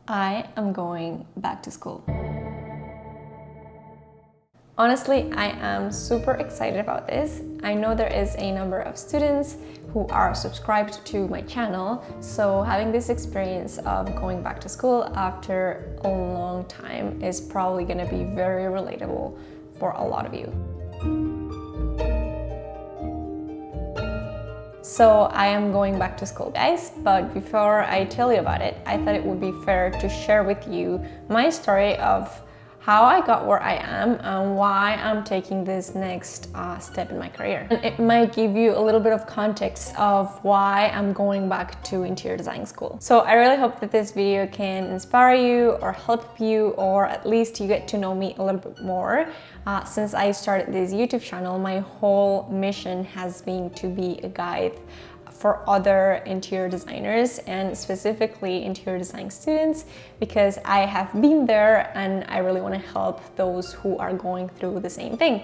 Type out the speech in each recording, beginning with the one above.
I am going back to school. Honestly, I am super excited about this. I know there is a number of students who are subscribed to my channel, so having this experience of going back to school after a long time is probably going to be very relatable for a lot of you. So I am going back to school, guys, but before I tell you about it, I thought it would be fair to share with you my story of how I got where I am and why I'm taking this next step in my career. And it might give you a little bit of context of why I'm going back to interior design school. So I really hope that this video can inspire you or help you, or at least you get to know me a little bit more. Since I started this YouTube channel, my whole mission has been to be a guide for other interior designers and specifically interior design students, because I have been there and I really want to help those who are going through the same thing.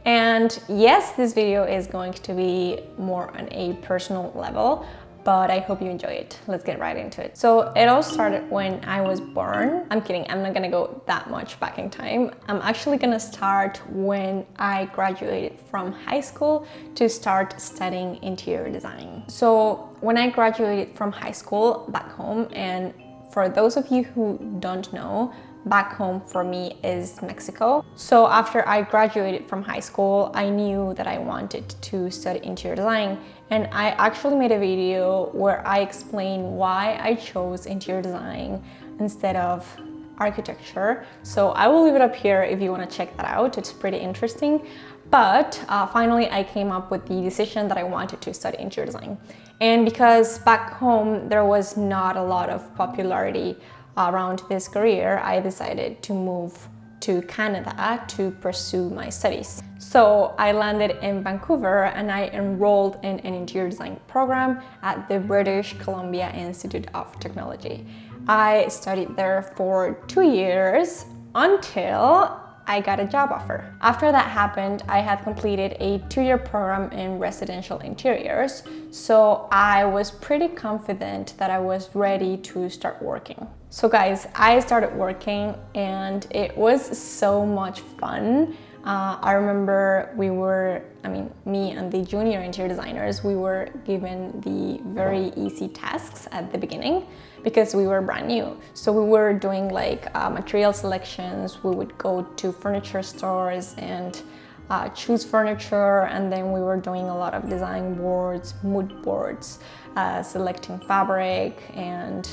And yes, this video is going to be more on a personal level, but I hope you enjoy it. Let's get right into it. So it all started when I was born. I'm kidding, I'm not gonna go that much back in time. I'm actually gonna start when I graduated from high school to start studying interior design. So when I graduated from high school back home, and for those of you who don't know, back home for me is Mexico. So after I graduated from high school, I knew that I wanted to study interior design. And I actually made a video where I explain why I chose interior design instead of architecture. So I will leave it up here if you want to check that out. It's pretty interesting. But finally, I came up with the decision that I wanted to study interior design. And because back home, there was not a lot of popularity around this career, I decided to move to Canada to pursue my studies. So I landed in Vancouver and I enrolled in an interior design program at the British Columbia Institute of Technology. I studied there for 2 years until I got a job offer. After that happened, I had completed a 2-year program in residential interiors, so I was pretty confident that I was ready to start working. So guys, I started working and it was so much fun. I remember me and the junior interior designers, we were given the very easy tasks at the beginning because we were brand new. So we were doing like material selections, we would go to furniture stores and choose furniture, and then we were doing a lot of design boards, mood boards, selecting fabric and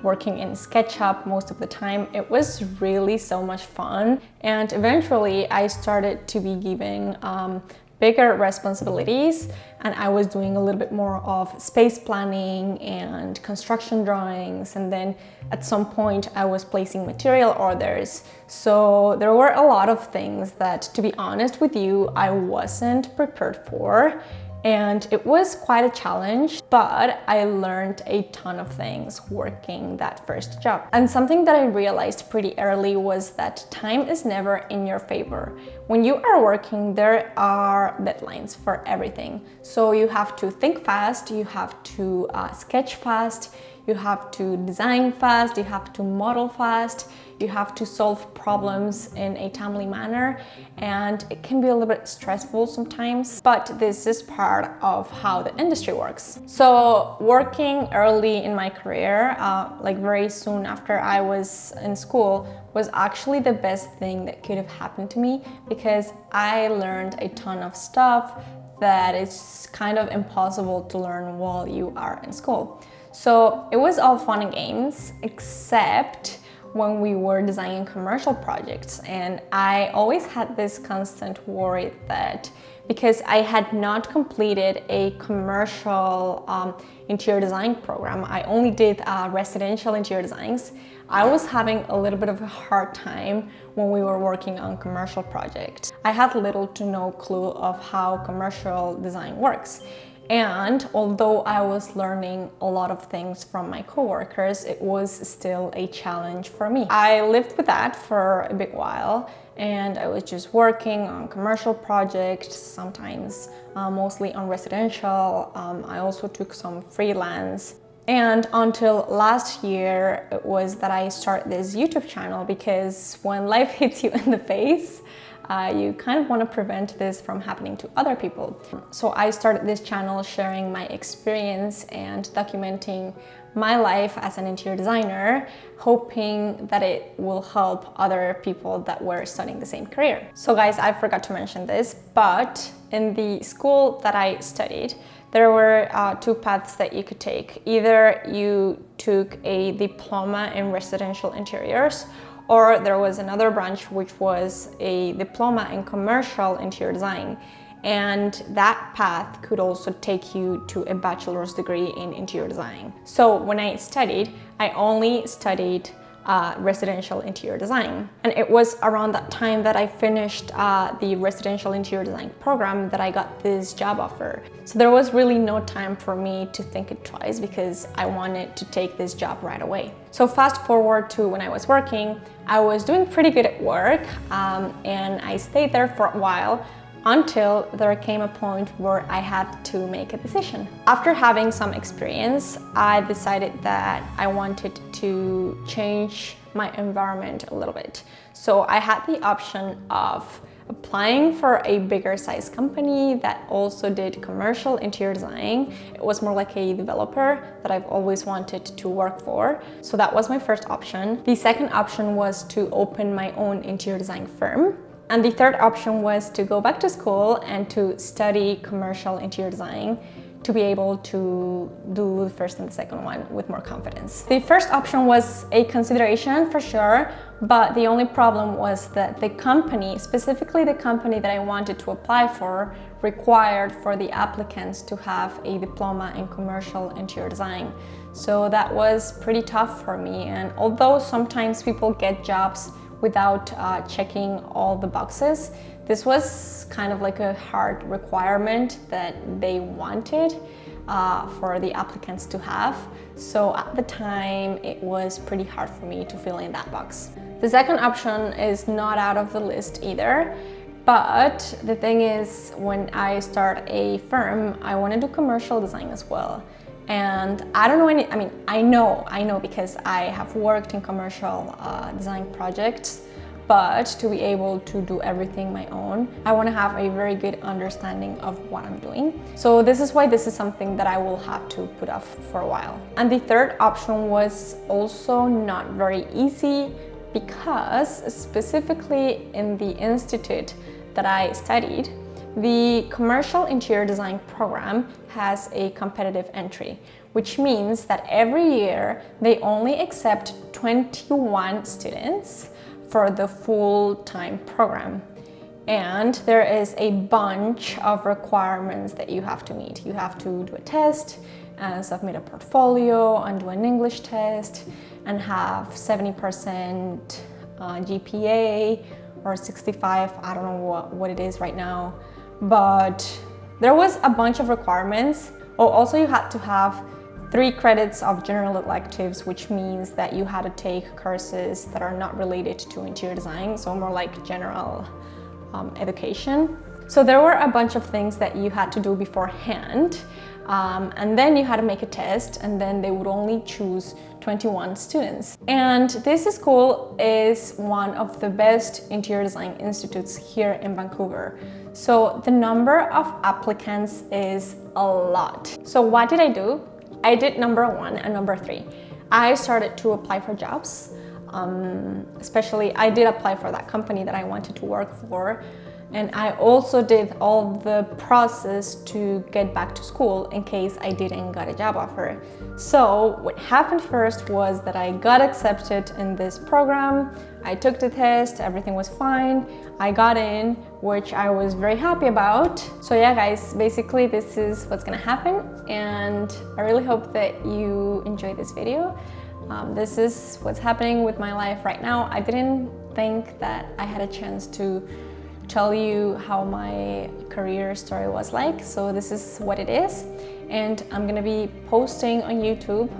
working in Sketchup most of the time. It was really so much fun, and eventually I started to be given bigger responsibilities, and I was doing a little bit more of space planning and construction drawings, and then at some point I was placing material orders. So there were a lot of things that, to be honest with you, I wasn't prepared for. And it was quite a challenge, but I learned a ton of things working that first job. And something that I realized pretty early was that time is never in your favor. When you are working, there are deadlines for everything. So you have to think fast, you have to sketch fast, you have to design fast, you have to model fast, you have to solve problems in a timely manner, and it can be a little bit stressful sometimes, but this is part of how the industry works. So working early in my career, like very soon after I was in school, was actually the best thing that could have happened to me, because I learned a ton of stuff that is kind of impossible to learn while you are in school. So it was all fun and games, except when we were designing commercial projects. And I always had this constant worry that because I had not completed a commercial interior design program, I only did residential interior designs, I was having a little bit of a hard time when we were working on commercial projects. I had little to no clue of how commercial design works. And although I was learning a lot of things from my coworkers, it was still a challenge for me. I lived with that for a big while, and I was just working on commercial projects, sometimes mostly on residential. I also took some freelance And until last year, it was that I started this YouTube channel, because when life hits you in the face, you kind of want to prevent this from happening to other people. So I started this channel sharing my experience and documenting my life as an interior designer, hoping that it will help other people that were studying the same career. So guys, I forgot to mention this, but in the school that I studied, there were two paths that you could take. Either you took a diploma in residential interiors, or there was another branch which was a diploma in commercial interior design. And that path could also take you to a bachelor's degree in interior design. So when I studied, I only studied residential interior design. And it was around that time that I finished the residential interior design program that I got this job offer. So there was really no time for me to think it twice, because I wanted to take this job right away. So fast forward to when I was working, I was doing pretty good at work, and I stayed there for a while, until there came a point where I had to make a decision. After having some experience, I decided that I wanted to change my environment a little bit. So I had the option of applying for a bigger size company that also did commercial interior design. It was more like a developer that I've always wanted to work for. So that was my first option. The second option was to open my own interior design firm. And the third option was to go back to school and to study commercial interior design, to be able to do the first and the second one with more confidence. The first option was a consideration for sure, but the only problem was that the company, specifically the company that I wanted to apply for, required for the applicants to have a diploma in commercial interior design. So that was pretty tough for me. And although sometimes people get jobs without checking all the boxes, this was kind of like a hard requirement that they wanted for the applicants to have. So at the time, it was pretty hard for me to fill in that box. The second option is not out of the list either, but the thing is, when I start a firm, I want to do commercial design as well. And I don't know any, I know because I have worked in commercial design projects, but to be able to do everything my own, I want to have a very good understanding of what I'm doing. So this is why this is something that I will have to put off for a while. And the third option was also not very easy, because specifically in the institute that I studied, the commercial interior design program has a competitive entry, which means that every year they only accept 21 students for the full-time program. And there is a bunch of requirements that you have to meet. You have to do a test and submit a portfolio and do an English test and have 70% GPA or 65, I don't know what it is right now. But there was a bunch of requirements. Oh, also you had to have 3 credits of general electives, which means that you had to take courses that are not related to interior design, so more like general education. So there were a bunch of things that you had to do beforehand, and then you had to make a test, and then they would only choose 21 students. And this school is one of the best interior design institutes here in Vancouver. So the number of applicants is a lot. So what did I do? I did number 1 and number 3. I started to apply for jobs. Especially, I did apply for that company that I wanted to work for. And I also did all the process to get back to school in case I didn't get a job offer. So what happened first was that I got accepted in this program. I took the test, everything was fine. I got in, which I was very happy about. So yeah, guys, basically this is what's gonna happen. And I really hope that you enjoyed this video. This is what's happening with my life right now. I didn't think that I had a chance to tell you how my career story was like, so this is what it is. And I'm gonna be posting on YouTube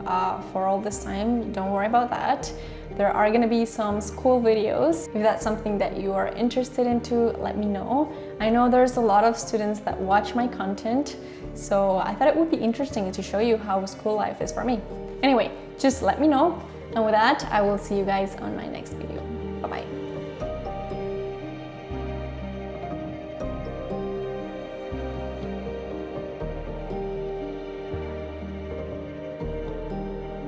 for all this time, don't worry about that. There are gonna be some school videos. If that's something that you are interested into, let me know. I know there's a lot of students that watch my content, so I thought it would be interesting to show you how school life is for me. Anyway, just let me know. And with that, I will see you guys on my next video. Bye bye.